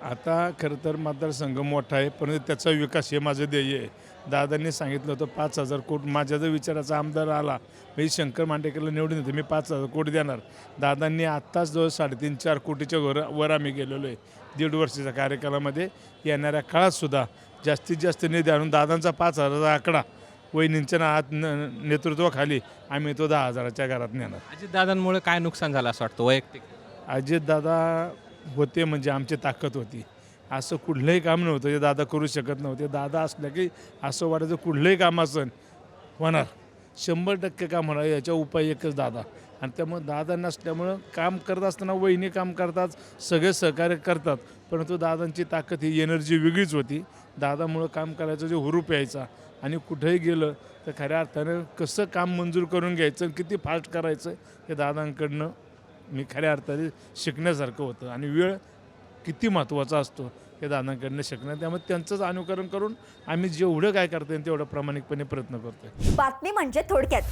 आता खरं तर मतदारसंघ मोठा आहे, परंतु त्याचा विकास हे माझं ध्येय आहे. दादांनी सांगितलं होतं 5,000 कोटी. माझ्या जर विचाराचा आमदार आला मी शंकर मांडेकरला निवडून येतो, मी 5,000 कोटी देणार. दादांनी आत्ताच जवळ 3.5-4 कोटीच्या वर आम्ही गेलेलो आहे. 1.5 वर्षाच्या कार्यकालामध्ये येणाऱ्या काळातसुद्धा जास्तीत जास्त निधी आणून दादांचा 5,000चा आकडा वहिनींच्या नेतृत्वाखाली आम्ही तो 10,000च्या घरात नेणार. अजितदादांमुळे काय नुकसान झालं असं वाटतं वैयक्तिक? अजितदादा होते म्हणजे आमची ताकद होती. असं कुठलंही काम नव्हतं जे दादा करू शकत नव्हते. दादा असल्या की असं वाटायचं कुठलंही काम असेल होणार, 100% काम होणार. याच्या उपाय एकच दादा. आणि त्यामुळे दादा नसल्यामुळं काम करत असताना वहिनी काम करतात, सगळे सहकार्य करतात, परंतु दादांची ताकद ही एनर्जी वेगळीच होती. दादामुळं काम करायचं जे हुरूप यायचा आणि कुठेही गेलं तर खऱ्या अर्थानं कसं काम मंजूर करून घ्यायचं, किती फास्ट करायचं हे दादांकडनं मी खऱ्या अर्थाने शिकण्यासारखं होतं. आणि वेळ किती महत्त्वाचा असतो हे दादांकडनं शिकणं. त्यामुळे त्यांचंच अनुकरण करून आम्ही जेवढं काय करता येईल तेवढं प्रामाणिकपणे प्रयत्न करतो. बातमी म्हणजे थोडक्यात.